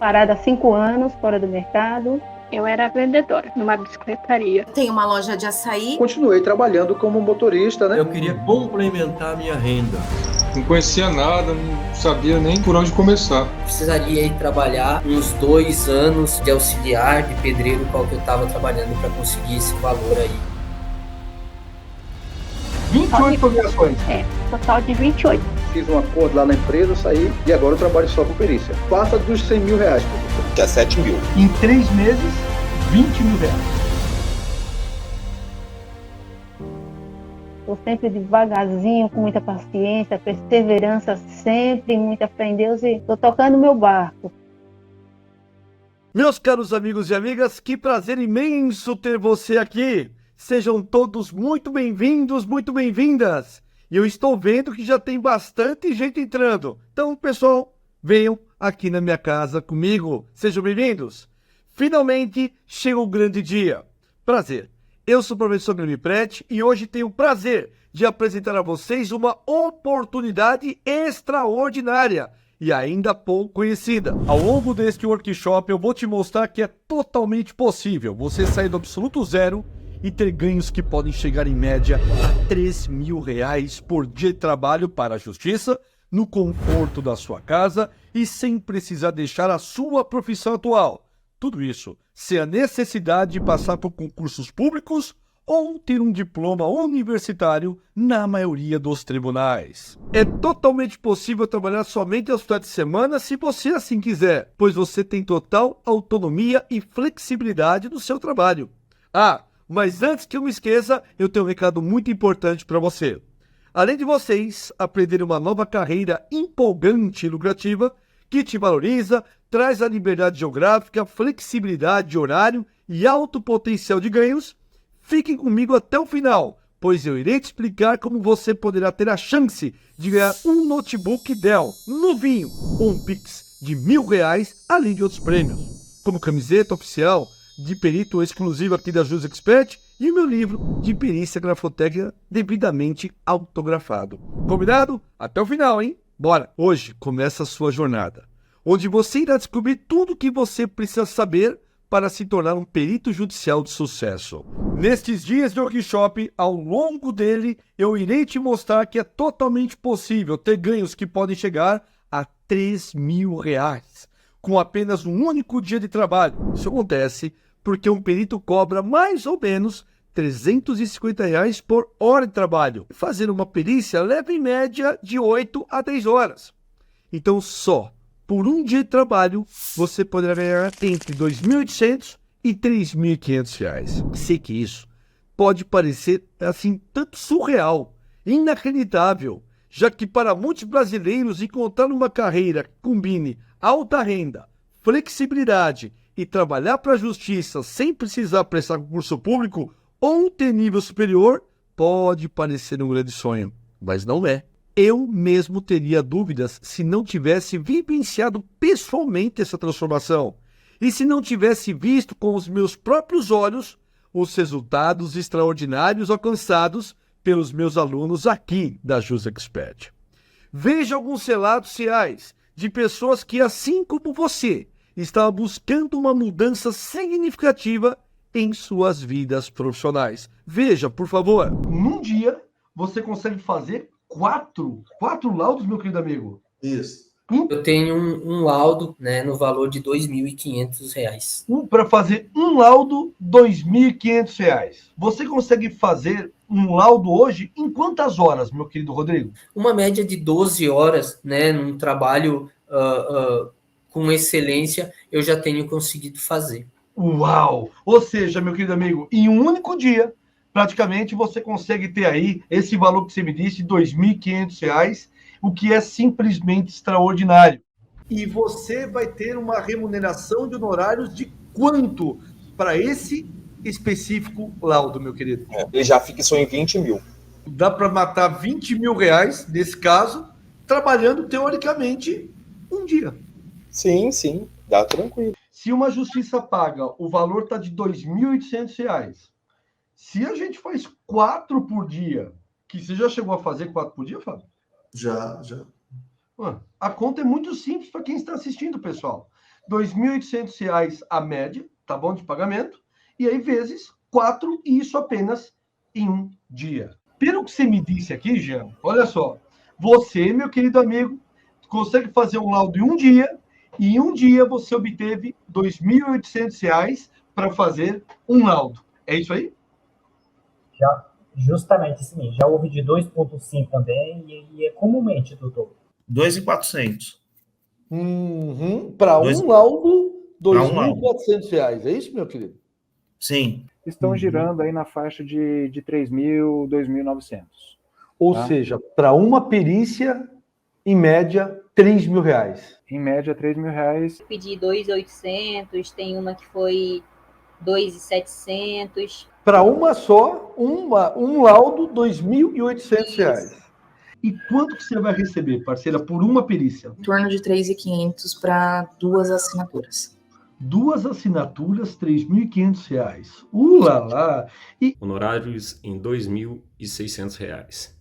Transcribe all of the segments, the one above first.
parada há 5 anos, fora do mercado. Eu era vendedora numa bicicletaria. Tenho uma loja de açaí. Continuei trabalhando como motorista, né? Eu queria complementar minha renda. Não conhecia nada, não sabia nem por onde começar. Precisaria ir trabalhar uns 2 anos de auxiliar, de pedreiro, qual que eu estava trabalhando para conseguir esse valor aí. 28 obrigações. Total de 28. Fiz um acordo lá na empresa, saí e agora eu trabalho só com perícia. Passa dos 100 mil reais, professor. Que é 7 mil. Em 3 meses, 20 mil reais. Estou sempre devagarzinho, com muita paciência, perseverança sempre, muita fé em Deus e estou tocando meu barco. Meus caros amigos e amigas, que prazer imenso ter você aqui. Sejam todos muito bem-vindos, muito bem-vindas. E eu estou vendo que já tem bastante gente entrando. Então, pessoal, venham aqui na minha casa comigo. Sejam bem-vindos. Finalmente chega o grande dia. Prazer. Eu sou o professor Guilherme Prete e hoje tenho o prazer de apresentar a vocês uma oportunidade extraordinária e ainda pouco conhecida. Ao longo deste workshop eu vou te mostrar que é totalmente possível você sair do absoluto zero e ter ganhos que podem chegar em média a 3 mil reais por dia de trabalho para a justiça, no conforto da sua casa e sem precisar deixar a sua profissão atual. Tudo isso sem a necessidade de passar por concursos públicos ou ter um diploma universitário na maioria dos tribunais. É totalmente possível trabalhar somente aos finais de semana se você assim quiser, pois você tem total autonomia e flexibilidade no seu trabalho. Mas antes que eu me esqueça, eu tenho um recado muito importante para você. Além de vocês aprenderem uma nova carreira empolgante e lucrativa, que te valoriza, traz a liberdade geográfica, flexibilidade de horário e alto potencial de ganhos, fiquem comigo até o final, pois eu irei te explicar como você poderá ter a chance de ganhar um notebook Dell novinho, ou um Pix de R$1.000, além de outros prêmios, como camiseta oficial de perito exclusivo aqui da Jus Expert e o meu livro de perícia grafotécnica devidamente autografado. Combinado? Até o final, hein? Bora! Hoje começa a sua jornada, onde você irá descobrir tudo o que você precisa saber para se tornar um perito judicial de sucesso. Nestes dias de workshop, ao longo dele, eu irei te mostrar que é totalmente possível ter ganhos que podem chegar a 3 mil reais, com apenas um único dia de trabalho. Isso acontece porque um perito cobra mais ou menos R$350 por hora de trabalho. Fazer uma perícia leva em média de 8 a 10 horas. Então só por um dia de trabalho você poderá ganhar entre R$2.800 e R$3.500. Sei que isso pode parecer assim tanto surreal, inacreditável, já que para muitos brasileiros encontrar uma carreira que combine alta renda, flexibilidade e trabalhar para a justiça sem precisar prestar concurso público ou ter nível superior pode parecer um grande sonho, mas não é. Eu mesmo teria dúvidas se não tivesse vivenciado pessoalmente essa transformação e se não tivesse visto com os meus próprios olhos os resultados extraordinários alcançados pelos meus alunos aqui da Jus Expert. Veja alguns relatos reais de pessoas que, assim como você, estavam buscando uma mudança significativa em suas vidas profissionais. Veja, por favor. Num dia, você consegue fazer quatro laudos, meu querido amigo? Isso. Eu tenho um laudo, né, no valor de R$2.500. Para fazer um laudo, R$2.500. Você consegue fazer um laudo hoje em quantas horas, meu querido Rodrigo? Uma média de 12 horas, né, num trabalho com excelência, eu já tenho conseguido fazer. Uau! Ou seja, meu querido amigo, em um único dia, praticamente você consegue ter aí esse valor que você me disse, R$2.500, o que é simplesmente extraordinário. E você vai ter uma remuneração de honorários de quanto para esse específico laudo, meu querido? Ele já fixou em 20 mil. Dá para matar 20 mil reais, nesse caso, trabalhando teoricamente um dia. Sim, dá tranquilo. Se uma justiça paga, o valor está de R$2.800. Se a gente faz 4 por dia, que você já chegou a fazer 4 por dia, Fábio? Já. A conta é muito simples para quem está assistindo, pessoal. R$ 2.800 a média, tá bom, de pagamento, e aí vezes 4, e isso apenas em um dia. Pelo que você me disse aqui, Jean, olha só, você, meu querido amigo, consegue fazer um laudo em um dia, e em um dia você obteve R$ 2.800 para fazer um laudo. É isso aí? Já, justamente, sim. Já houve de 2,5 também, e é comumente, doutor. 2.400. Para um laudo, R$ 2.400. É isso, meu querido? Sim. Estão girando aí na faixa de 3.000, 2.900. Ou seja, para uma perícia, em média, R$3.000. Em média, R$3.000. Pedi 2.800, tem uma que foi 2.700. Para uma só, um laudo, R$2.800. E quanto que você vai receber, parceira, por uma perícia? Em torno de 3.500 para 2 assinaturas. 2 assinaturas, R$3.500. Lá! E honorários em R$2.600.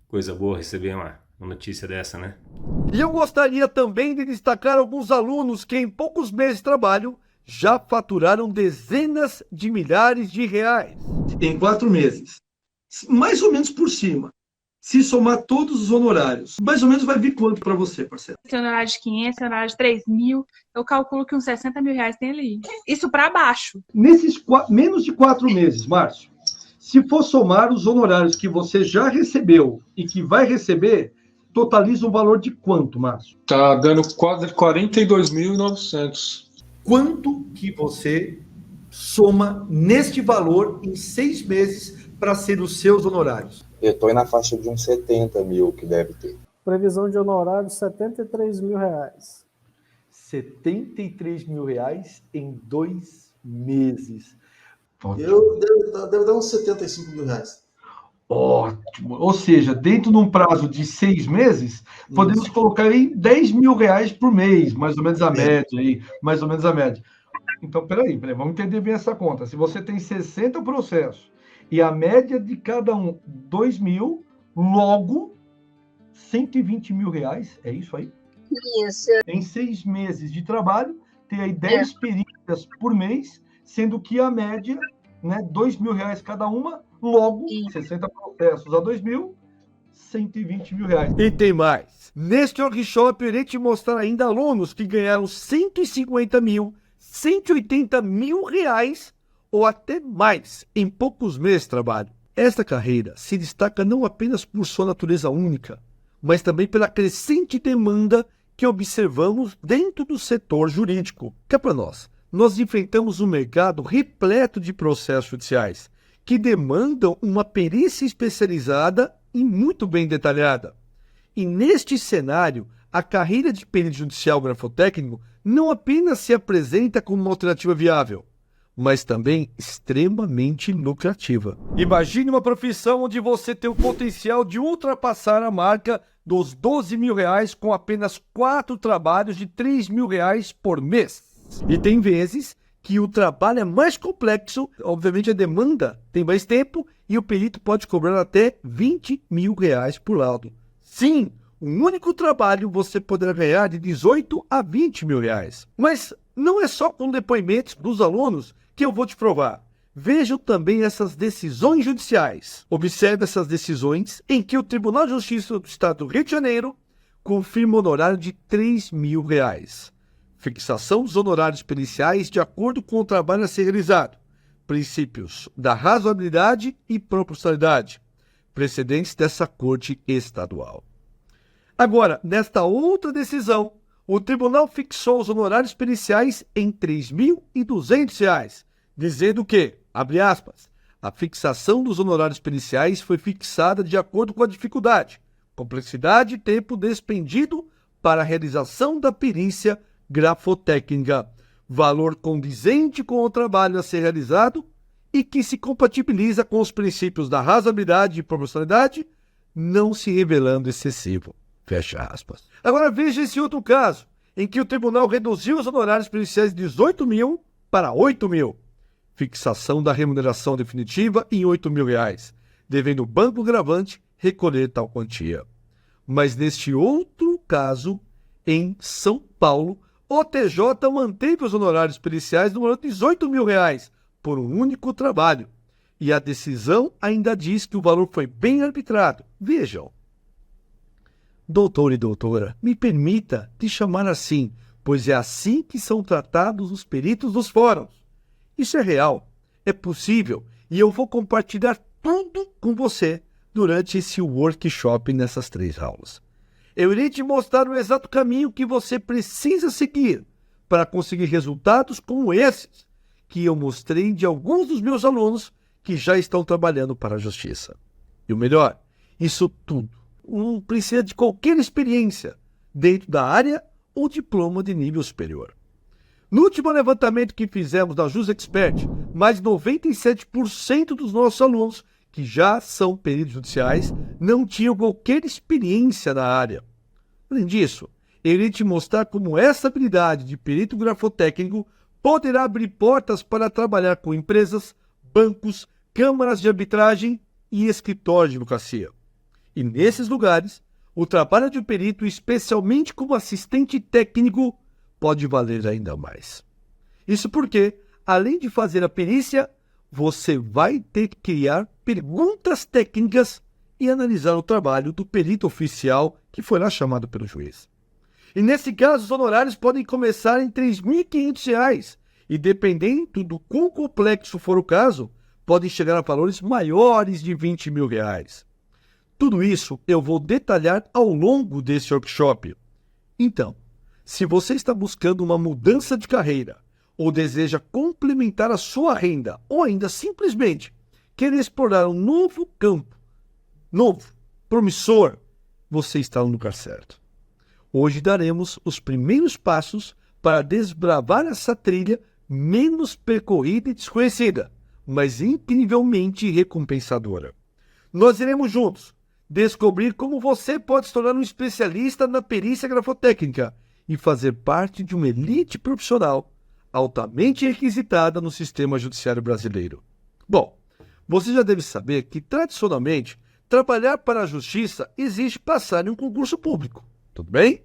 Coisa boa receber uma notícia dessa, né? E eu gostaria também de destacar alguns alunos que em poucos meses de trabalho já faturaram dezenas de milhares de reais. Em 4 meses. Mais ou menos por cima. Se somar todos os honorários, mais ou menos vai vir quanto para você, parceiro? Esse honorário de 500, honorário de 3.000, eu calculo que uns R$60.000 tem ali. Isso para baixo. Nesses menos de 4 meses, Márcio, se for somar os honorários que você já recebeu e que vai receber, totaliza um valor de quanto, Márcio? Tá dando quase 42.900. Quanto que você soma neste valor em 6 meses para ser os seus honorários? Eu estou na faixa de uns 70 mil que deve ter. Previsão de honorário, R$73.000. R$73.000 em 2 meses. Deve dar uns R$75.000. Ótimo. Ou seja, dentro de um prazo de 6 meses, podemos colocar aí R$10.000 por mês, mais ou menos a média aí, mais ou menos a média. Então, peraí, vamos entender bem essa conta. Se você tem 60 processos e a média de cada um 2.000, logo R$120.000, é isso aí? Isso. Em 6 meses de trabalho, tem aí 10 perícias por mês, sendo que a média, né, R$2.000 cada uma, logo 60 processos a 2.000, R$120.000. E tem mais. Neste workshop, eu irei te mostrar ainda alunos que ganharam 150 mil, 180 mil reais ou até mais em poucos meses de trabalho. Esta carreira se destaca não apenas por sua natureza única, mas também pela crescente demanda que observamos dentro do setor jurídico. Que é para nós enfrentamos um mercado repleto de processos judiciais que demandam uma perícia especializada e muito bem detalhada. E neste cenário, a carreira de perito judicial grafotécnico não apenas se apresenta como uma alternativa viável, mas também extremamente lucrativa. Imagine uma profissão onde você tem o potencial de ultrapassar a marca dos R$12.000 com apenas 4 trabalhos de R$3.000 por mês. E tem vezes que o trabalho é mais complexo, obviamente a demanda tem mais tempo e o perito pode cobrar até R$20.000 por laudo. Sim, um único trabalho você poderá ganhar de R$18 a R$20.000. Mas não é só com depoimentos dos alunos que eu vou te provar. Vejam também essas decisões judiciais. Observe essas decisões em que o Tribunal de Justiça do Estado do Rio de Janeiro confirma o honorário de R$3.000. Fixação dos honorários periciais de acordo com o trabalho a ser realizado. Princípios da razoabilidade e proporcionalidade. Precedentes dessa Corte Estadual. Agora, nesta outra decisão, o tribunal fixou os honorários periciais em R$3.200, dizendo que, abre aspas, a fixação dos honorários periciais foi fixada de acordo com a dificuldade, complexidade e tempo despendido para a realização da perícia grafotécnica, valor condizente com o trabalho a ser realizado e que se compatibiliza com os princípios da razoabilidade e proporcionalidade, não se revelando excessivo. Fecha aspas. Agora veja esse outro caso, em que o tribunal reduziu os honorários periciais de R$18.000 para R$8.000. Fixação da remuneração definitiva em R$8.000, devendo o banco gravante recolher tal quantia. Mas neste outro caso, em São Paulo, o TJ manteve os honorários periciais no valor de R$18 mil por um único trabalho. E a decisão ainda diz que o valor foi bem arbitrado. Vejam. Doutor e doutora, me permita te chamar assim, pois é assim que são tratados os peritos dos fóruns. Isso é real, é possível, e eu vou compartilhar tudo com você durante esse workshop nessas 3 aulas. Eu irei te mostrar o exato caminho que você precisa seguir para conseguir resultados como esses que eu mostrei de alguns dos meus alunos que já estão trabalhando para a justiça. E o melhor, isso tudo não precisa de qualquer experiência dentro da área ou diploma de nível superior. No último levantamento que fizemos da JusExpert, mais de 97% dos nossos alunos que já são peritos judiciais não tinham qualquer experiência na área. Além disso, eu irei te mostrar como essa habilidade de perito grafotécnico poderá abrir portas para trabalhar com empresas, bancos, câmaras de arbitragem e escritórios de advocacia. E nesses lugares, o trabalho de perito, especialmente como assistente técnico, pode valer ainda mais. Isso porque, além de fazer a perícia, você vai ter que criar perguntas técnicas e analisar o trabalho do perito oficial que foi lá chamado pelo juiz. E nesse caso, os honorários podem começar em R$ 3.500 e, dependendo do quão complexo for o caso, podem chegar a valores maiores de R$20 mil. Tudo isso eu vou detalhar ao longo desse workshop. Então, se você está buscando uma mudança de carreira ou deseja complementar a sua renda ou ainda simplesmente quer explorar um novo campo, novo, promissor, você está no lugar certo. Hoje daremos os primeiros passos para desbravar essa trilha menos percorrida e desconhecida, mas incrivelmente recompensadora. Nós iremos juntos descobrir como você pode se tornar um especialista na perícia grafotécnica e fazer parte de uma elite profissional altamente requisitada no sistema judiciário brasileiro. Bom, você já deve saber que, tradicionalmente, trabalhar para a justiça exige passar em um concurso público. Tudo bem?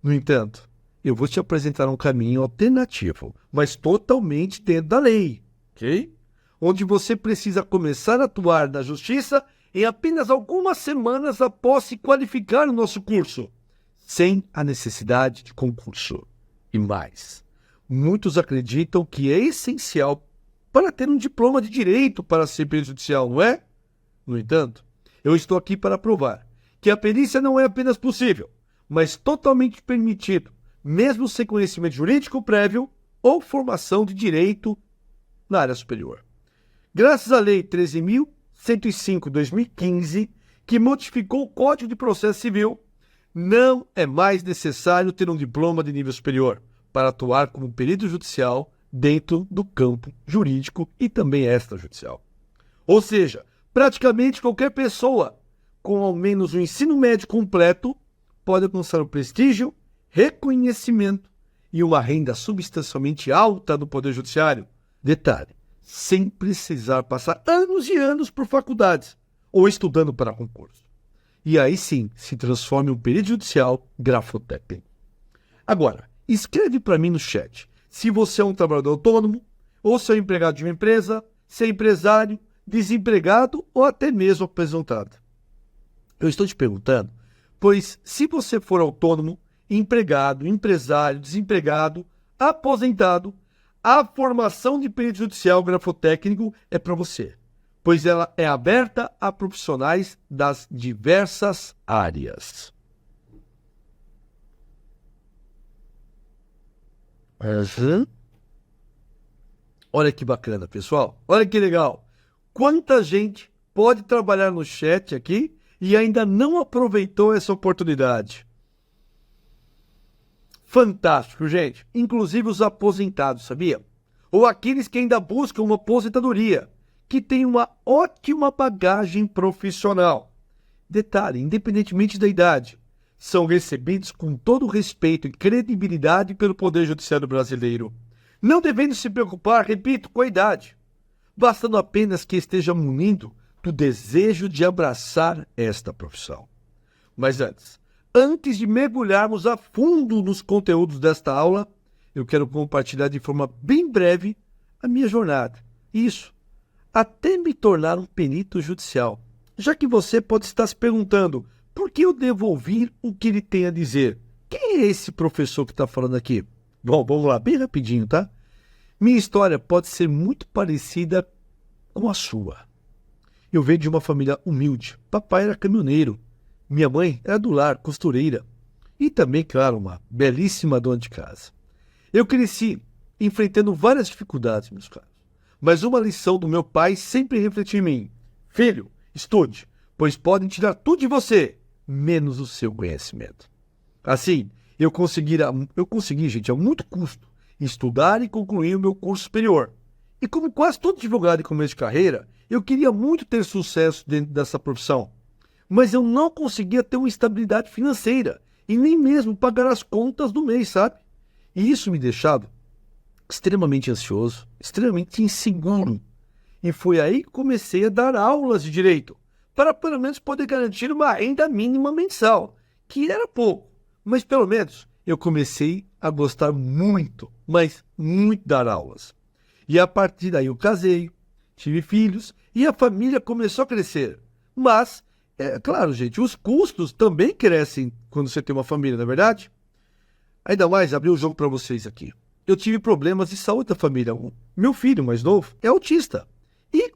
No entanto, eu vou te apresentar um caminho alternativo, mas totalmente dentro da lei, ok? Onde você precisa começar a atuar na justiça em apenas algumas semanas após se qualificar no nosso curso, sem a necessidade de concurso. E mais, muitos acreditam que é essencial para ter um diploma de direito para ser perito judicial, não é? No entanto, eu estou aqui para provar que a perícia não é apenas possível, mas totalmente permitido, mesmo sem conhecimento jurídico prévio ou formação de direito na área superior. Graças à Lei 13.105/2015, que modificou o Código de Processo Civil, não é mais necessário ter um diploma de nível superior para atuar como perito judicial dentro do campo jurídico e também extrajudicial. Ou seja, praticamente qualquer pessoa com ao menos o ensino médio completo pode alcançar o prestígio, reconhecimento e uma renda substancialmente alta no Poder Judiciário. Detalhe, sem precisar passar anos e anos por faculdades ou estudando para concurso. E aí sim se transforma em um perito judicial grafotécnico. Agora, escreve para mim no chat se você é um trabalhador autônomo, ou se é um empregado de uma empresa, se é empresário, desempregado ou até mesmo aposentado. Eu estou te perguntando, pois se você for autônomo, empregado, empresário, desempregado, aposentado, a formação de perito judicial grafotécnico é para você, pois ela é aberta a profissionais das diversas áreas. Olha que bacana, pessoal. Olha que legal. Quanta gente pode trabalhar no chat aqui e ainda não aproveitou essa oportunidade. Fantástico, gente. Inclusive os aposentados, sabia? Ou aqueles que ainda buscam uma aposentadoria, que tem uma ótima bagagem profissional. Detalhe, independentemente da idade, são recebidos com todo respeito e credibilidade pelo Poder Judiciário brasileiro, não devendo se preocupar, repito, com a idade, bastando apenas que esteja munido do desejo de abraçar esta profissão. Mas antes, Antes de mergulharmos a fundo nos conteúdos desta aula, eu quero compartilhar de forma bem breve a minha jornada. Isso, até me tornar um perito judicial. Já que você pode estar se perguntando, por que eu devo ouvir o que ele tem a dizer? Quem é esse professor que está falando aqui? Bom, vamos lá, bem rapidinho, tá? Minha história pode ser muito parecida com a sua. Eu venho de uma família humilde. Papai era caminhoneiro. Minha mãe era do lar, costureira. E também, claro, uma belíssima dona de casa. Eu cresci enfrentando várias dificuldades, meus caros. Mas uma lição do meu pai sempre refletiu em mim. Filho, estude, pois podem tirar tudo de você, menos o seu conhecimento. Assim, eu consegui, gente, a muito custo, estudar e concluir o meu curso superior. E como quase todo advogado em começo de carreira, eu queria muito ter sucesso dentro dessa profissão. Mas eu não conseguia ter uma estabilidade financeira e nem mesmo pagar as contas do mês, sabe? E isso me deixava extremamente ansioso, extremamente inseguro. E foi aí que comecei a dar aulas de direito, para pelo menos poder garantir uma renda mínima mensal, que era pouco, mas pelo menos eu comecei a gostar muito, mas muito de dar aulas. E a partir daí eu casei, tive filhos e a família começou a crescer. Mas, é claro, gente, os custos também crescem quando você tem uma família, não é verdade? Ainda mais, abri o jogo para vocês aqui. Eu tive problemas de saúde da família. Meu filho mais novo é autista e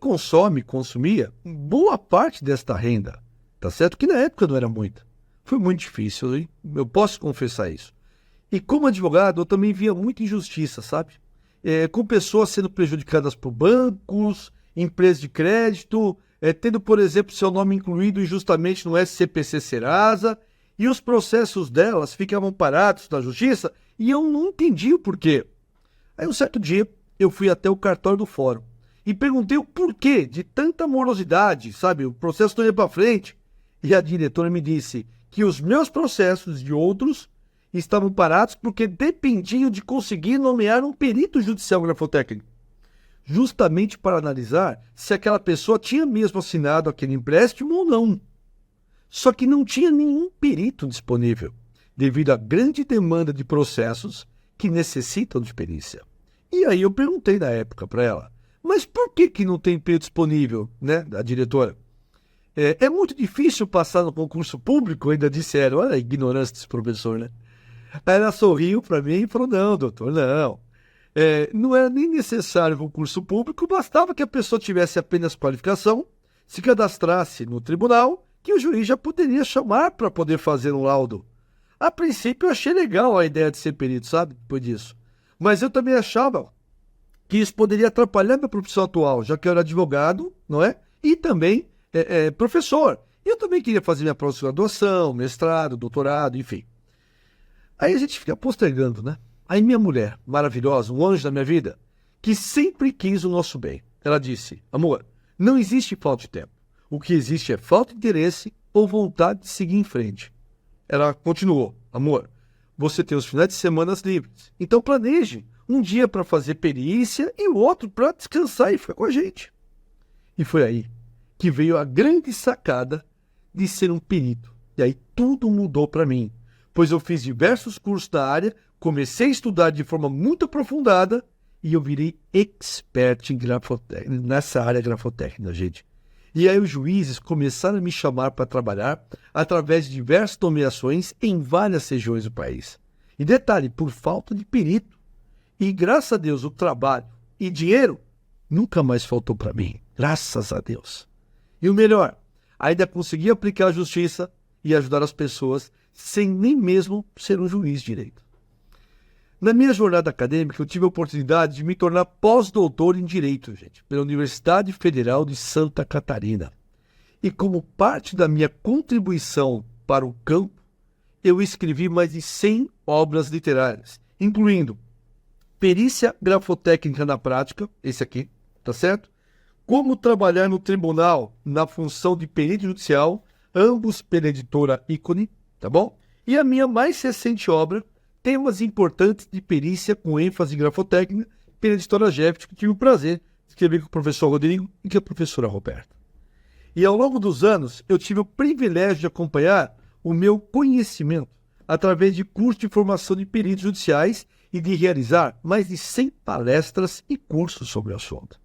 consumia boa parte desta renda. Tá certo que na época não era muita. Foi muito difícil, hein? Eu posso confessar isso. E como advogado, eu também via muita injustiça, sabe? Com pessoas sendo prejudicadas por bancos, empresas de crédito, tendo, por exemplo, seu nome incluído injustamente no SCPC Serasa, e os processos delas ficavam parados na justiça e eu não entendi o porquê. Aí um certo dia eu fui até o cartório do fórum e perguntei o porquê de tanta morosidade, sabe? O processo não ia para frente. E a diretora me disse que os meus processos de outros estavam parados porque dependiam de conseguir nomear um perito judicial grafotécnico, justamente para analisar se aquela pessoa tinha mesmo assinado aquele empréstimo ou não. Só que não tinha nenhum perito disponível, devido à grande demanda de processos que necessitam de perícia. E aí eu perguntei na época para ela, mas por que não tem perito disponível, né, a diretora? É muito difícil passar no concurso público, ainda disseram, olha a ignorância desse professor, né? Aí ela sorriu para mim e falou, não, doutor, não. Não era nem necessário concurso público, bastava que a pessoa tivesse apenas qualificação, se cadastrasse no tribunal, que o juiz já poderia chamar para poder fazer um laudo. A princípio eu achei legal a ideia de ser perito, sabe, depois disso. Mas eu também achava que isso poderia atrapalhar minha profissão atual, já que eu era advogado, não é? E também professor. E eu também queria fazer minha pós-graduação, mestrado, doutorado, enfim. Aí a gente fica postergando, né? Aí minha mulher, maravilhosa, um anjo da minha vida, que sempre quis o nosso bem. Ela disse, amor, não existe falta de tempo. O que existe é falta de interesse ou vontade de seguir em frente. Ela continuou, amor, você tem os finais de semana livres, então planeje um dia para fazer perícia e o outro para descansar e ficar com a gente. E foi aí que veio a grande sacada de ser um perito. E aí tudo mudou para mim, pois eu fiz diversos cursos da área, comecei a estudar de forma muito aprofundada e eu virei expert em nessa área grafotécnica, gente. E aí os juízes começaram a me chamar para trabalhar através de diversas nomeações em várias regiões do país. E detalhe, por falta de perito. E graças a Deus o trabalho e dinheiro nunca mais faltou para mim. Graças a Deus. E o melhor, ainda consegui aplicar a justiça e ajudar as pessoas sem nem mesmo ser um juiz de direito. Na minha jornada acadêmica, eu tive a oportunidade de me tornar pós-doutor em Direito, gente, pela Universidade Federal de Santa Catarina. E como parte da minha contribuição para o campo, eu escrevi mais de 100 obras literárias, incluindo Perícia Grafotécnica na Prática, esse aqui, tá certo? Como Trabalhar no Tribunal na Função de Perito Judicial, ambos pela editora Ícone, tá bom? E a minha mais recente obra, Temas Importantes de Perícia com ênfase em Grafotécnica, pela editora Jeff, que tive o prazer de escrever com o professor Rodrigo e com a professora Roberta. E ao longo dos anos, eu tive o privilégio de acompanhar o meu conhecimento através de cursos de formação de peritos judiciais e de realizar mais de 100 palestras e cursos sobre o assunto.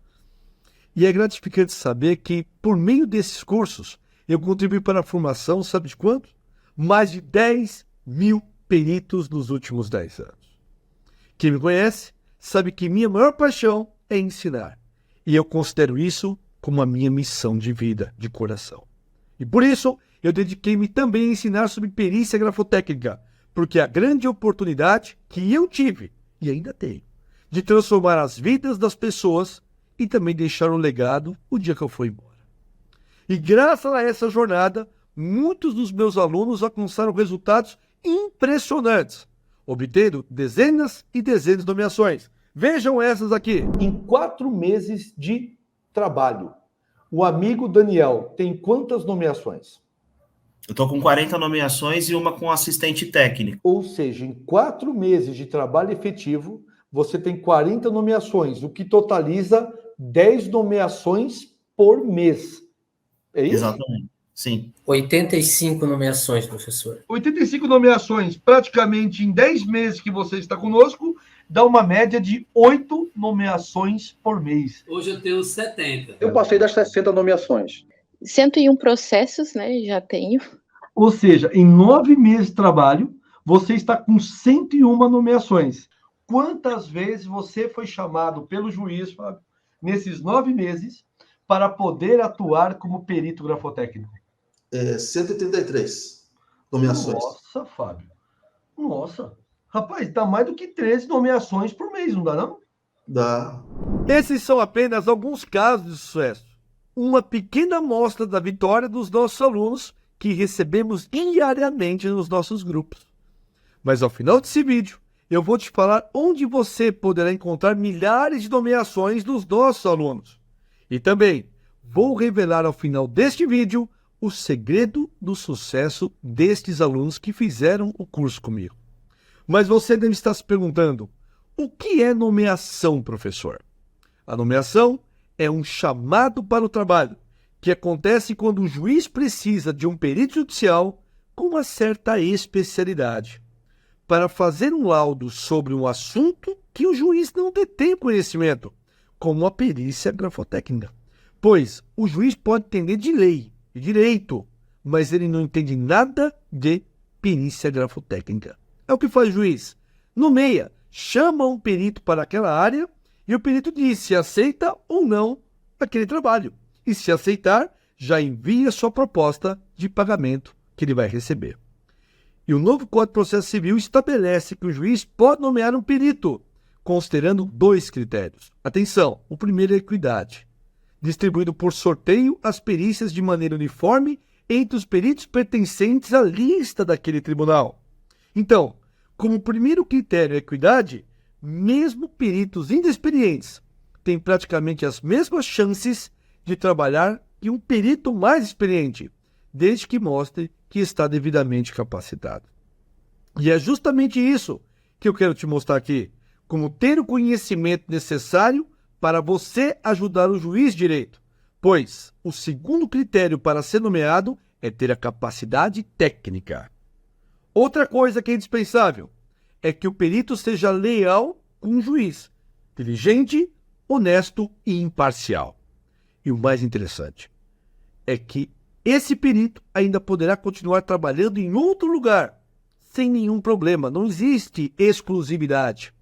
E é gratificante saber que, por meio desses cursos, eu contribuí para a formação, sabe de quanto? Mais de 10 mil peritos nos últimos 10 anos. Quem me conhece sabe que minha maior paixão é ensinar. E eu considero isso como a minha missão de vida, de coração. E por isso, eu dediquei-me também a ensinar sobre perícia grafotécnica, porque a grande oportunidade que eu tive, e ainda tenho, de transformar as vidas das pessoas e também deixar um legado o dia que eu for embora. E graças a essa jornada, muitos dos meus alunos alcançaram resultados impressionantes, obtendo dezenas e dezenas de nomeações. Vejam essas aqui. Em 4 meses de trabalho, o amigo Daniel tem quantas nomeações? Eu estou com 40 nomeações e uma com assistente técnico. Ou seja, em 4 meses de trabalho efetivo, você tem 40 nomeações, o que totaliza 10 nomeações por mês. É isso? Exatamente, sim. 85 nomeações, professor. 85 nomeações, praticamente em 10 meses que você está conosco, dá uma média de 8 nomeações por mês. Hoje eu tenho 70. Eu passei das 60 nomeações. 101 processos, né? Já tenho. Ou seja, em 9 meses de trabalho, você está com 101 nomeações. Quantas vezes você foi chamado pelo juiz, Fábio, nesses 9 meses, para poder atuar como perito grafotécnico? 133 nomeações. Nossa, Fábio. Nossa. Rapaz, dá mais do que 13 nomeações por mês, não dá não? Dá. Esses são apenas alguns casos de sucesso. Uma pequena amostra da vitória dos nossos alunos que recebemos diariamente nos nossos grupos. Mas ao final desse vídeo, eu vou te falar onde você poderá encontrar milhares de nomeações dos nossos alunos. E também vou revelar ao final deste vídeo o segredo do sucesso destes alunos que fizeram o curso comigo. Mas você deve estar se perguntando, o que é nomeação, professor? A nomeação é um chamado para o trabalho, que acontece quando o juiz precisa de um perito judicial com uma certa especialidade, para fazer um laudo sobre um assunto que o juiz não detém conhecimento, como a perícia grafotécnica. Pois o juiz pode entender de lei e direito, mas ele não entende nada de perícia grafotécnica. É o que faz o juiz. Nomeia, chama um perito para aquela área e o perito diz se aceita ou não aquele trabalho. E se aceitar, já envia sua proposta de pagamento que ele vai receber. E o novo Código de Processo Civil estabelece que o juiz pode nomear um perito, considerando 2 critérios. Atenção, o primeiro é a equidade, distribuindo por sorteio as perícias de maneira uniforme entre os peritos pertencentes à lista daquele tribunal. Então, como o primeiro critério é a equidade, mesmo peritos inexperientes têm praticamente as mesmas chances de trabalhar que um perito mais experiente, desde que mostre que está devidamente capacitado. E é justamente isso que eu quero te mostrar aqui, como ter o conhecimento necessário para você ajudar o juiz de direito, pois o segundo critério para ser nomeado é ter a capacidade técnica. Outra coisa que é indispensável é que o perito seja leal com o juiz, diligente, honesto e imparcial. E o mais interessante é que esse perito ainda poderá continuar trabalhando em outro lugar, sem nenhum problema. Não existe exclusividade.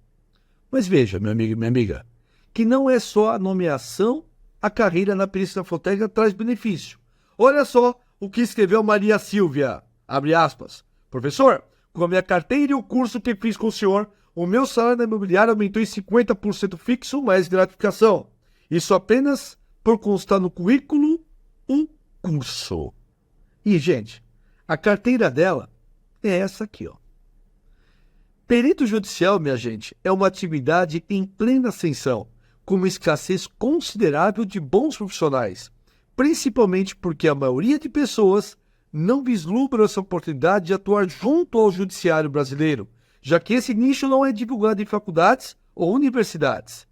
Mas veja, meu amigo e minha amiga, que não é só a nomeação, a carreira na perícia grafotécnica traz benefício. Olha só o que escreveu Maria Silvia, abre aspas. Professor, com a minha carteira e o curso que fiz com o senhor, o meu salário na imobiliária aumentou em 50% fixo mais gratificação. Isso apenas por constar no currículo um curso. E, gente, a carteira dela é essa aqui, ó. Perito judicial, minha gente, é uma atividade em plena ascensão, com uma escassez considerável de bons profissionais, principalmente porque a maioria de pessoas não vislumbra essa oportunidade de atuar junto ao judiciário brasileiro, já que esse nicho não é divulgado em faculdades ou universidades.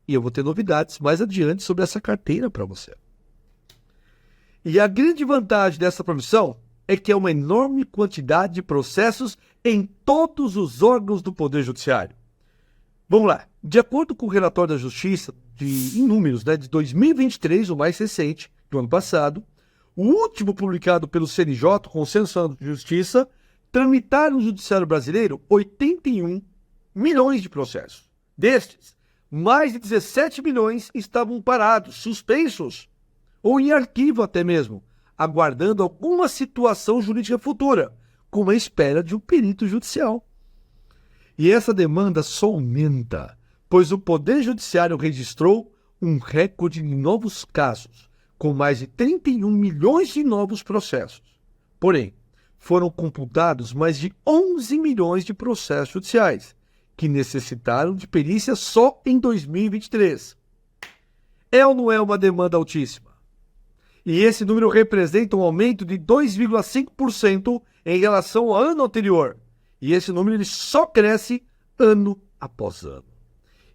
E eu vou ter novidades mais adiante sobre essa carteira para você. E a grande vantagem dessa profissão é que é uma enorme quantidade de processos em todos os órgãos do Poder Judiciário. Vamos lá. De acordo com o relatório da Justiça, em números, né, de 2023, o mais recente, do ano passado, o último publicado pelo CNJ, Conselho Nacional de Justiça, tramitaram no Judiciário Brasileiro 81 milhões de processos. Destes, mais de 17 milhões estavam parados, suspensos, ou em arquivo até mesmo, aguardando alguma situação jurídica futura, com a espera de um perito judicial. E essa demanda só aumenta, pois o Poder Judiciário registrou um recorde de novos casos, com mais de 31 milhões de novos processos. Porém, foram computados mais de 11 milhões de processos judiciais, que necessitaram de perícia só em 2023. É ou não é uma demanda altíssima? E esse número representa um aumento de 2,5% em relação ao ano anterior. E esse número ele só cresce ano após ano.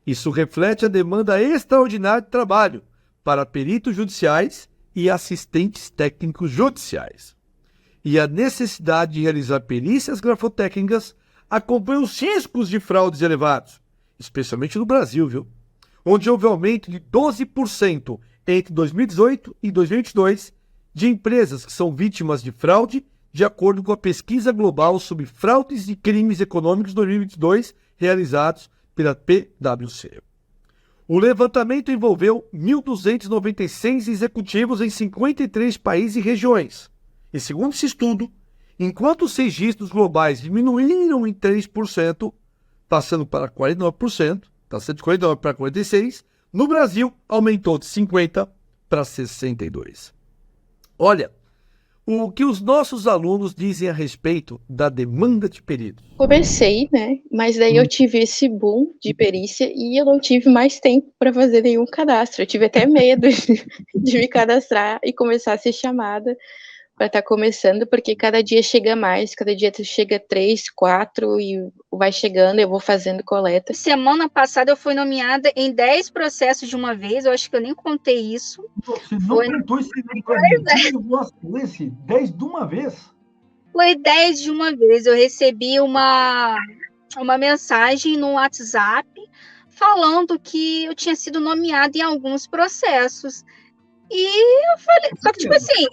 Isso reflete a demanda extraordinária de trabalho para peritos judiciais e assistentes técnicos judiciais. E a necessidade de realizar perícias grafotécnicas acompanha os riscos de fraudes elevados, especialmente no Brasil, viu? Onde houve aumento de 12% entre 2018 e 2022 de empresas que são vítimas de fraude, de acordo com a pesquisa global sobre fraudes e crimes econômicos 2022, realizados pela PwC. O levantamento envolveu 1.296 executivos em 53 países e regiões. E segundo esse estudo, enquanto os registros globais diminuíram em 3%, passando para 49%, passando de 49% para 46%, no Brasil aumentou de 50% para 62%. Olha, o que os nossos alunos dizem a respeito da demanda de peritos. Comecei, né? Mas daí eu tive esse boom de perícia e eu não tive mais tempo para fazer nenhum cadastro. Eu tive até medo de me cadastrar e começar a ser chamada para estar começando, porque cada dia chega mais, cada dia chega 3, 4 e vai chegando, eu vou fazendo coleta. Semana passada eu fui nomeada em 10 processos de uma vez, eu acho que eu nem contei isso. Você não contou esse número para mim? Esse 10 de uma vez? Foi 10 de uma vez, eu recebi uma mensagem no WhatsApp falando que eu tinha sido nomeada em alguns processos. E eu falei, só que tipo assim,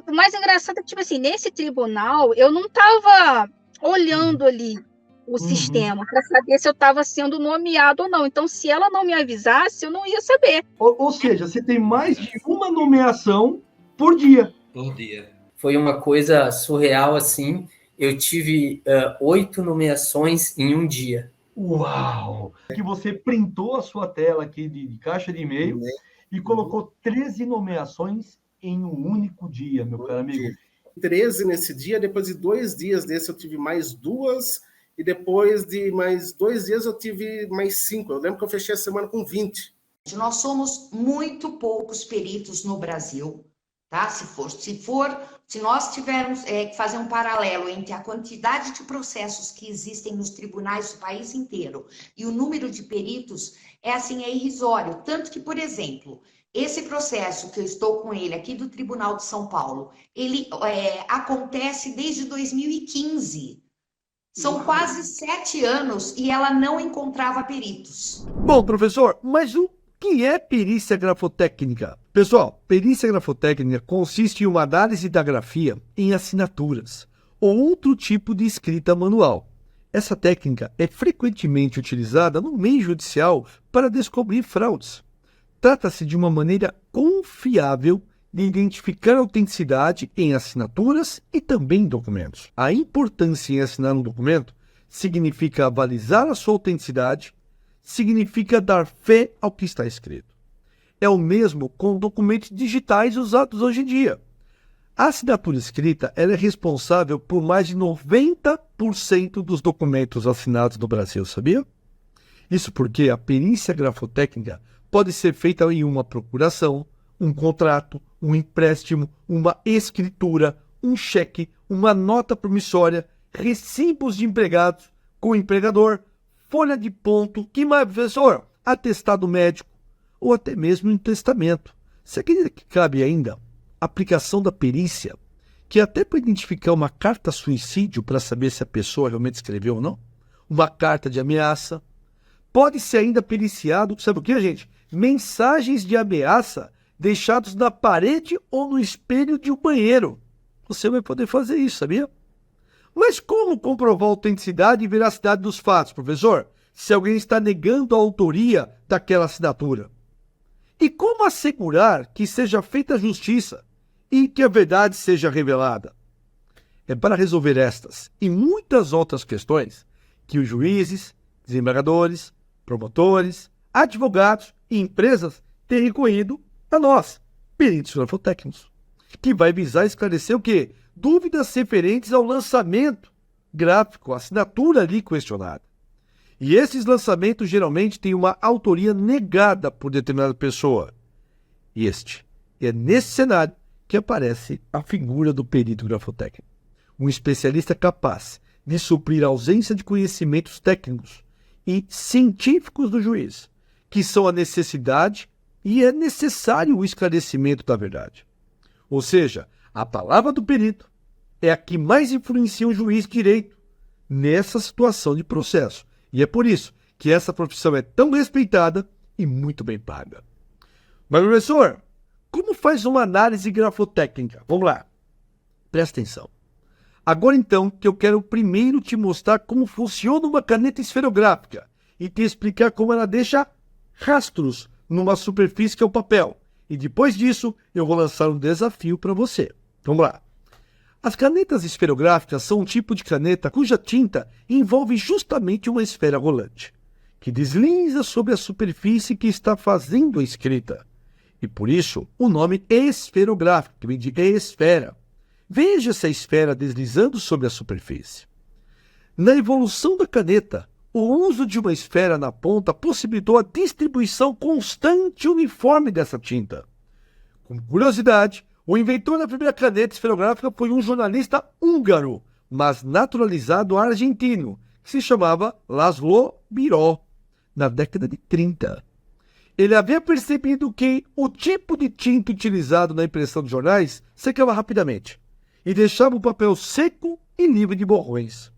o mais engraçado é que, tipo assim, nesse tribunal, eu não estava olhando ali o sistema para saber se eu estava sendo nomeado ou não. Então, se ela não me avisasse, eu não ia saber. Ou seja, você tem mais de uma nomeação por dia. Por dia. Foi uma coisa surreal, assim. Eu tive 8 nomeações em um dia. Uau! Que você printou a sua tela aqui de caixa de e-mail e colocou 13 nomeações em um único dia, meu caro amigo. 13 nesse dia, depois de 2 dias desse eu tive mais 2, e depois de mais 2 dias eu tive mais 5. Eu lembro que eu fechei a semana com 20. Nós somos muito poucos peritos no Brasil, tá? Se nós tivermos que fazer um paralelo entre a quantidade de processos que existem nos tribunais do país inteiro e o número de peritos, é irrisório. Tanto que, por exemplo, esse processo que eu estou com ele aqui do Tribunal de São Paulo, ele acontece desde 2015. São quase 7 anos e ela não encontrava peritos. Bom, professor, mas o que é perícia grafotécnica? Pessoal, perícia grafotécnica consiste em uma análise da grafia em assinaturas ou outro tipo de escrita manual. Essa técnica é frequentemente utilizada no meio judicial para descobrir fraudes. Trata-se de uma maneira confiável de identificar a autenticidade em assinaturas e também em documentos. A importância em assinar um documento significa avalizar a sua autenticidade, significa dar fé ao que está escrito. É o mesmo com documentos digitais usados hoje em dia. A assinatura escrita ela é responsável por mais de 90% dos documentos assinados no Brasil, sabia? Isso porque a perícia grafotécnica pode ser feita em uma procuração, um contrato, um empréstimo, uma escritura, um cheque, uma nota promissória, recibos de empregados com o empregador, folha de ponto, que mais, professor? Atestado médico ou até mesmo um testamento. Você acredita que cabe ainda a aplicação da perícia que até para identificar uma carta suicídio para saber se a pessoa realmente escreveu ou não, uma carta de ameaça, pode ser ainda periciado, sabe o que, gente? Mensagens de ameaça deixados na parede ou no espelho de um banheiro. Você vai poder fazer isso, sabia? Mas como comprovar a autenticidade e veracidade dos fatos, professor? Se alguém está negando a autoria daquela assinatura? E como assegurar que seja feita a justiça e que a verdade seja revelada? É para resolver estas e muitas outras questões que os juízes, desembargadores, promotores, advogados e empresas têm recorrido a nós, peritos grafotécnicos, que vai visar esclarecer o quê? Dúvidas referentes ao lançamento gráfico, a assinatura ali questionada. E esses lançamentos geralmente têm uma autoria negada por determinada pessoa. E é nesse cenário que aparece a figura do perito grafotécnico, um especialista capaz de suprir a ausência de conhecimentos técnicos e científicos do juiz, que são a necessidade e é necessário o esclarecimento da verdade. Ou seja, a palavra do perito é a que mais influencia o juiz de direito nessa situação de processo. E é por isso que essa profissão é tão respeitada e muito bem paga. Mas, professor, como faz uma análise grafotécnica? Vamos lá. Presta atenção. Agora, então, que eu quero primeiro te mostrar como funciona uma caneta esferográfica e te explicar como ela deixa rastros numa superfície que é o papel. E depois disso, eu vou lançar um desafio para você. Vamos lá. As canetas esferográficas são um tipo de caneta cuja tinta envolve justamente uma esfera rolante, que desliza sobre a superfície que está fazendo a escrita. E por isso, o nome esferográfico, que vem de esfera. Veja essa esfera deslizando sobre a superfície. Na evolução da caneta, o uso de uma esfera na ponta possibilitou a distribuição constante e uniforme dessa tinta. Como curiosidade, o inventor da primeira caneta esferográfica foi um jornalista húngaro, mas naturalizado argentino, que se chamava Laszlo Birol, na década de 30. Ele havia percebido que o tipo de tinta utilizado na impressão de jornais secava rapidamente e deixava o papel seco e livre de borrões.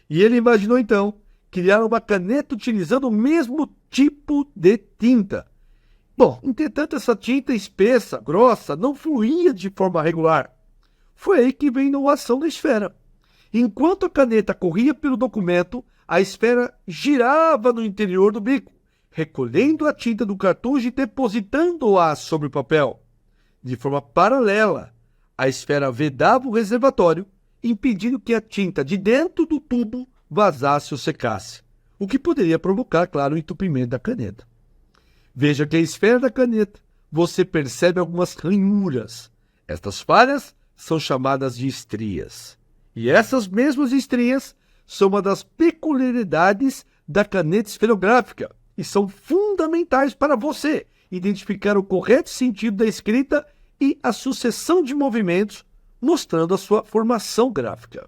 E ele imaginou, então, criar uma caneta utilizando o mesmo tipo de tinta. Bom, entretanto, essa tinta espessa, grossa, não fluía de forma regular. Foi aí que veio a inovação da esfera. Enquanto a caneta corria pelo documento, a esfera girava no interior do bico, recolhendo a tinta do cartucho e depositando-a sobre o papel. De forma paralela, a esfera vedava o reservatório, impedindo que a tinta de dentro do tubo vazasse ou secasse, o que poderia provocar, claro, o entupimento da caneta. Veja que a esfera da caneta, você percebe algumas ranhuras. Estas falhas são chamadas de estrias. E essas mesmas estrias são uma das peculiaridades da caneta esferográfica e são fundamentais para você identificar o correto sentido da escrita e a sucessão de movimentos, mostrando a sua formação gráfica.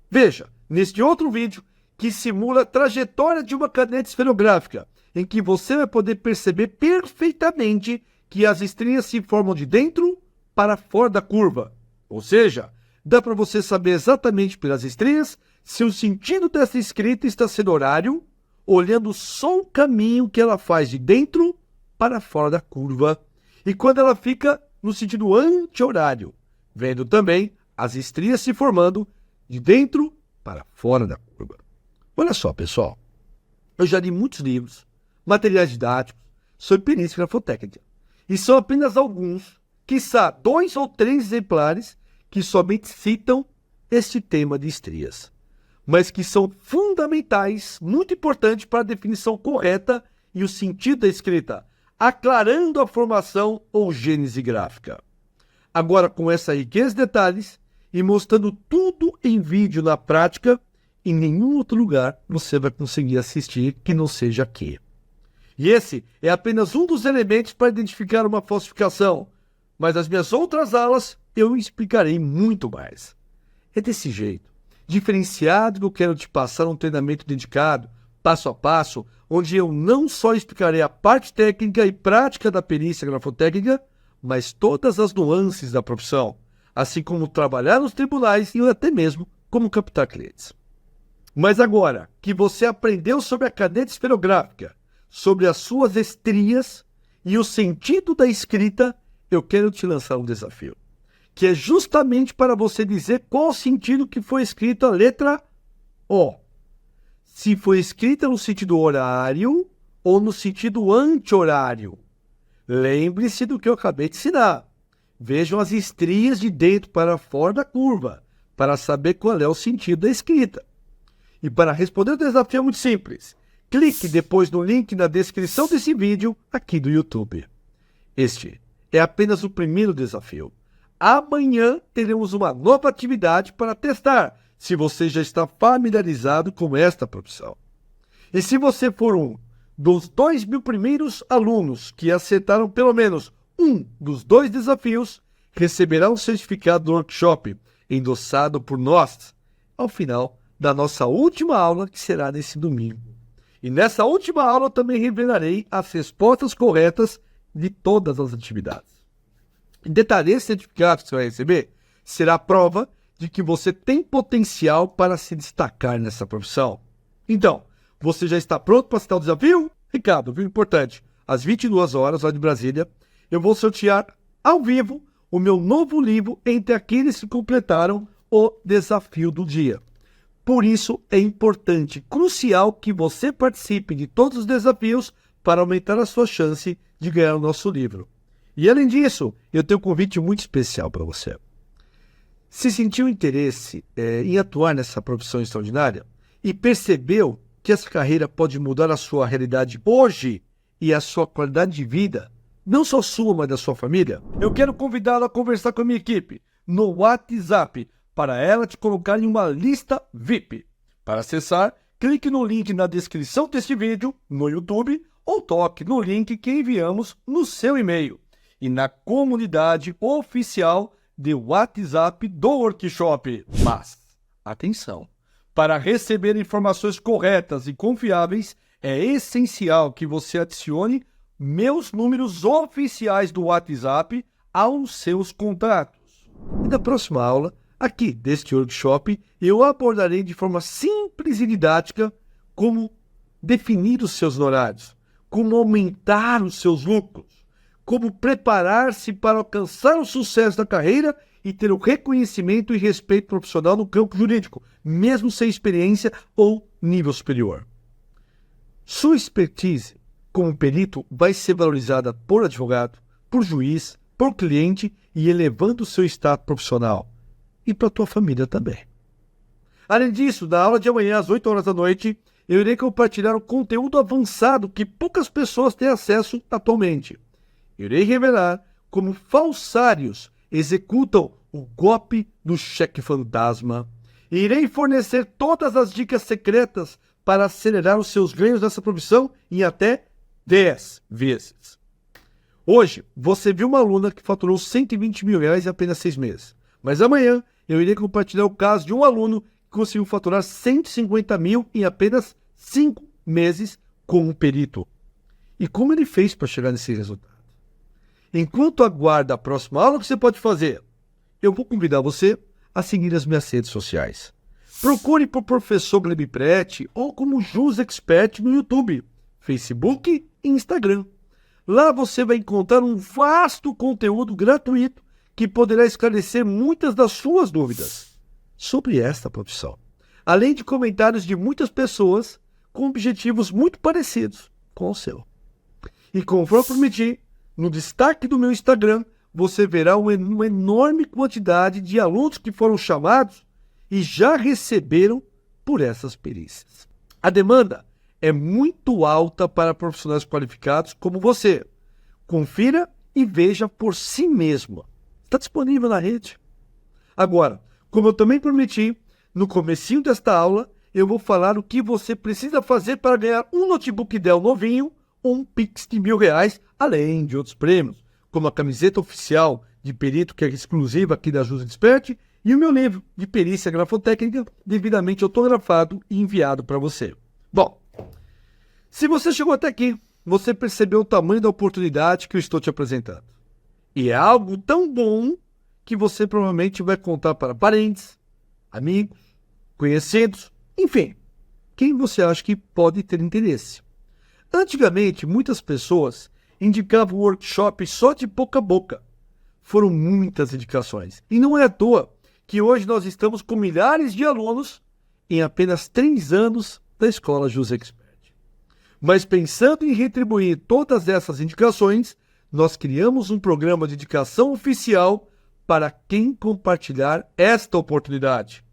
Veja, neste outro vídeo, que simula a trajetória de uma caneta esferográfica, em que você vai poder perceber perfeitamente que as estrias se formam de dentro para fora da curva. Ou seja, dá para você saber exatamente pelas estrias se o sentido dessa escrita está sendo horário, olhando só o caminho que ela faz de dentro para fora da curva, e quando ela fica no sentido anti-horário, vendo também as estrias se formando de dentro para fora da curva. Olha só, pessoal, eu já li muitos livros, materiais didáticos sobre perícia grafotécnica, e são apenas alguns, quiçá 2 ou 3 exemplares, que somente citam este tema de estrias, mas que são fundamentais, muito importantes para a definição correta e o sentido da escrita, aclarando a formação ou gênese gráfica. Agora, com essa riqueza de detalhes e mostrando tudo em vídeo na prática, em nenhum outro lugar você vai conseguir assistir que não seja aqui. E esse é apenas um dos elementos para identificar uma falsificação, mas nas minhas outras aulas eu explicarei muito mais. É desse jeito, diferenciado, que eu quero te passar um treinamento dedicado, passo a passo, onde eu não só explicarei a parte técnica e prática da perícia grafotécnica, mas todas as nuances da profissão, assim como trabalhar nos tribunais e até mesmo como captar clientes. Mas agora que você aprendeu sobre a caneta esferográfica, sobre as suas estrias e o sentido da escrita, eu quero te lançar um desafio, que é justamente para você dizer qual o sentido que foi escrita a letra O. Se foi escrita no sentido horário ou no sentido anti-horário. Lembre-se do que eu acabei de ensinar. Vejam as estrias de dentro para fora da curva, para saber qual é o sentido da escrita. E para responder o desafio é muito simples. Clique depois no link na descrição desse vídeo aqui do YouTube. Este é apenas o primeiro desafio. Amanhã teremos uma nova atividade para testar se você já está familiarizado com esta profissão. E se você for um dos 2.000 primeiros alunos que acertaram pelo menos um dos 2 desafios, receberá um certificado do workshop endossado por nós ao final da nossa última aula, que será nesse domingo. E nessa última aula eu também revelarei as respostas corretas de todas as atividades. Em detalhe, esse certificado que você vai receber será a prova de que você tem potencial para se destacar nessa profissão. Então, você já está pronto para aceitar o desafio? Ricardo, viu? Importante, às 22 horas, lá de Brasília, eu vou sortear ao vivo o meu novo livro entre aqueles que completaram o desafio do dia. Por isso, é importante, crucial, que você participe de todos os desafios para aumentar a sua chance de ganhar o nosso livro. E além disso, eu tenho um convite muito especial para você. Se sentiu interesse em atuar nessa profissão extraordinária e percebeu que essa carreira pode mudar a sua realidade hoje e a sua qualidade de vida, não só sua, mas da sua família, eu quero convidá-lo a conversar com a minha equipe no WhatsApp, para ela te colocar em uma lista VIP. Para acessar, clique no link na descrição deste vídeo no YouTube ou toque no link que enviamos no seu e-mail e na comunidade oficial de WhatsApp do workshop. Mas, atenção, para receber informações corretas e confiáveis, é essencial que você adicione meus números oficiais do WhatsApp aos seus contatos. E na próxima aula, aqui deste workshop, eu abordarei de forma simples e didática como definir os seus horários, como aumentar os seus lucros, como preparar-se para alcançar o sucesso da carreira e ter o reconhecimento e respeito profissional no campo jurídico, mesmo sem experiência ou nível superior. Sua expertise como perito vai ser valorizada por advogado, por juiz, por cliente e elevando o seu status profissional. E para a tua família também. Além disso, na aula de amanhã, às 8 horas da noite, eu irei compartilhar um conteúdo avançado que poucas pessoas têm acesso atualmente. Irei revelar como falsários executam o golpe do cheque fantasma. E irei fornecer todas as dicas secretas para acelerar os seus ganhos nessa profissão em até 10 vezes. Hoje, você viu uma aluna que faturou R$120 mil em apenas 6 meses. Mas amanhã, eu irei compartilhar o caso de um aluno que conseguiu faturar 150 mil em apenas 5 meses com um perito. E como ele fez para chegar nesse resultado? Enquanto aguarda a próxima aula, o que você pode fazer? Eu vou convidar você a seguir as minhas redes sociais. Procure por Professor Gleb Prete ou como Jus Expert no YouTube, Facebook e Instagram. Lá você vai encontrar um vasto conteúdo gratuito que poderá esclarecer muitas das suas dúvidas sobre esta profissão, além de comentários de muitas pessoas com objetivos muito parecidos com o seu. E conforme eu prometi, no destaque do meu Instagram, você verá uma enorme quantidade de alunos que foram chamados e já receberam por essas perícias. A demanda é muito alta para profissionais qualificados como você. Confira e veja por si mesmo. Está disponível na rede. Agora, como eu também prometi, no comecinho desta aula, eu vou falar o que você precisa fazer para ganhar um notebook Dell novinho ou um Pix de R$1.000, além de outros prêmios, como a camiseta oficial de perito, que é exclusiva aqui da Jus Expert, e o meu livro de perícia grafotécnica, devidamente autografado e enviado para você. Bom, se você chegou até aqui, você percebeu o tamanho da oportunidade que eu estou te apresentando. E é algo tão bom que você provavelmente vai contar para parentes, amigos, conhecidos, enfim, quem você acha que pode ter interesse. Antigamente, muitas pessoas indicavam workshops só de boca a boca. Foram muitas indicações. E não é à toa que hoje nós estamos com milhares de alunos em apenas 3 anos da Escola Jus Expert. Mas pensando em retribuir todas essas indicações, nós criamos um programa de indicação oficial para quem compartilhar esta oportunidade.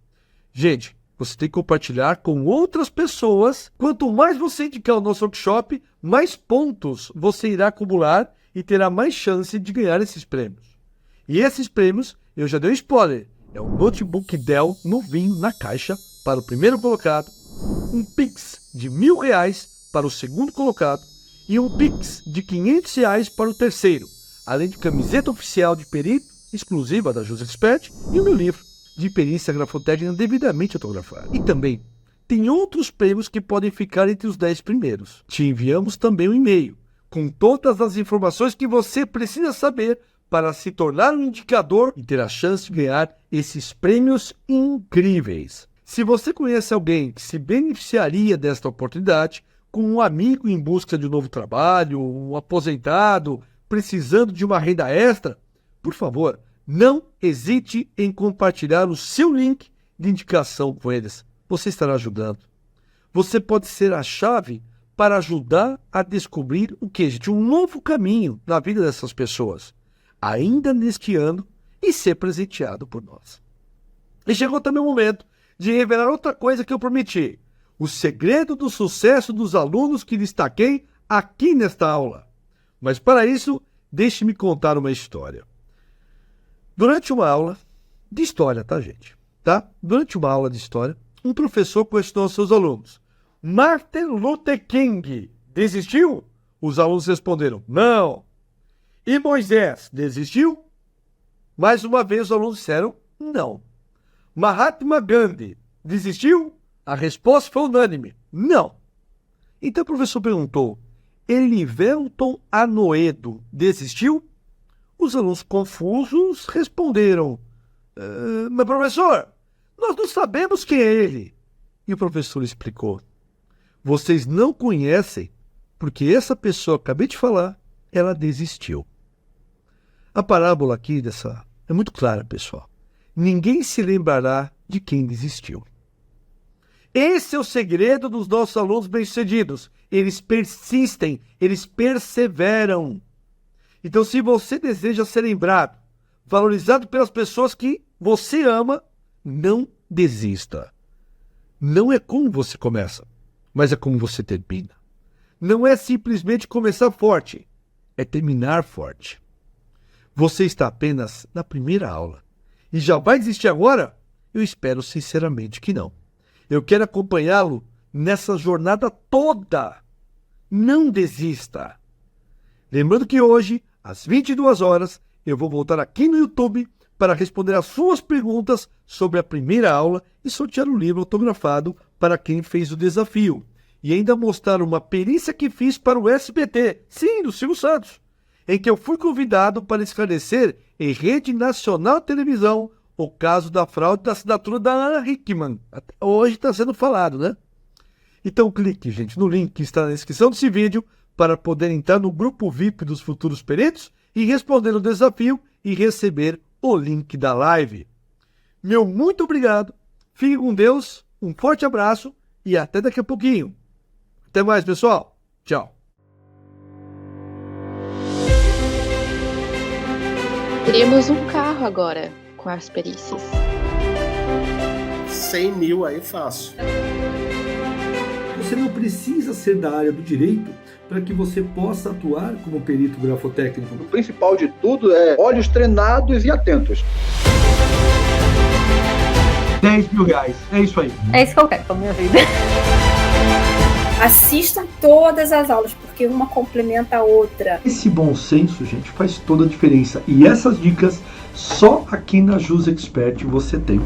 Gente, você tem que compartilhar com outras pessoas. Quanto mais você indicar o nosso workshop, mais pontos você irá acumular e terá mais chance de ganhar esses prêmios. E esses prêmios, eu já dei um spoiler, é um notebook Dell novinho na caixa para o primeiro colocado, um Pix de R$1.000 para o segundo colocado e um Pix de R$500 para o terceiro, além de camiseta oficial de perito exclusiva da Jus Expert e o meu livro de perícia grafotécnica devidamente autografado. E também tem outros prêmios que podem ficar entre os 10 primeiros. Te enviamos também um e-mail com todas as informações que você precisa saber para se tornar um indicador e ter a chance de ganhar esses prêmios incríveis. Se você conhece alguém que se beneficiaria desta oportunidade, como um amigo em busca de um novo trabalho, um aposentado, precisando de uma renda extra, por favor, não hesite em compartilhar o seu link de indicação com eles. Você estará ajudando. Você pode ser a chave para ajudar a descobrir o que, gente, um novo caminho na vida dessas pessoas, ainda neste ano, e ser presenteado por nós. E chegou também o momento de revelar outra coisa que eu prometi. O segredo do sucesso dos alunos que destaquei aqui nesta aula. Mas para isso, deixe-me contar uma história. Durante uma aula de história, tá, gente? Tá? Durante uma aula de história, um professor questionou aos seus alunos: Martin Luther King desistiu? Os alunos responderam: não. E Moisés desistiu? Mais uma vez os alunos disseram: não. Mahatma Gandhi desistiu? A resposta foi unânime: não. Então o professor perguntou: Elivelton Anoedo desistiu? Os alunos confusos responderam: mas professor, nós não sabemos quem é ele. E o professor explicou: vocês não conhecem porque essa pessoa que acabei de falar, ela desistiu. A parábola aqui é muito clara, pessoal. Ninguém se lembrará de quem desistiu. Esse é o segredo dos nossos alunos bem-sucedidos. Eles persistem, eles perseveram. Então, se você deseja ser lembrado, valorizado pelas pessoas que você ama, não desista. Não é como você começa, mas é como você termina. Não é simplesmente começar forte, é terminar forte. Você está apenas na primeira aula e já vai desistir agora? Eu espero sinceramente que não. Eu quero acompanhá-lo nessa jornada toda. Não desista. Lembrando que hoje, às 22 horas, eu vou voltar aqui no YouTube para responder às suas perguntas sobre a primeira aula e sortear um livro autografado para quem fez o desafio. E ainda mostrar uma perícia que fiz para o SBT, sim, do Silvio Santos, em que eu fui convidado para esclarecer em rede nacional de televisão o caso da fraude da assinatura da Ana Hickman. Até hoje está sendo falado, né? Então clique, gente, no link que está na descrição desse vídeo para poder entrar no grupo VIP dos futuros peritos e responder o desafio e receber o link da live. Meu muito obrigado, fique com Deus, um forte abraço e até daqui a pouquinho. Até mais, pessoal. Tchau. Teremos um carro agora com as perícias. 100 mil aí fácil. Você não precisa ser da área do direito para que você possa atuar como perito grafotécnico. O principal de tudo é olhos treinados e atentos. R$10.000, é isso aí. É isso que eu quero pra minha vida. Assistam todas as aulas, porque uma complementa a outra. Esse bom senso, gente, faz toda a diferença. E essas dicas só aqui na Jus Expert você tem.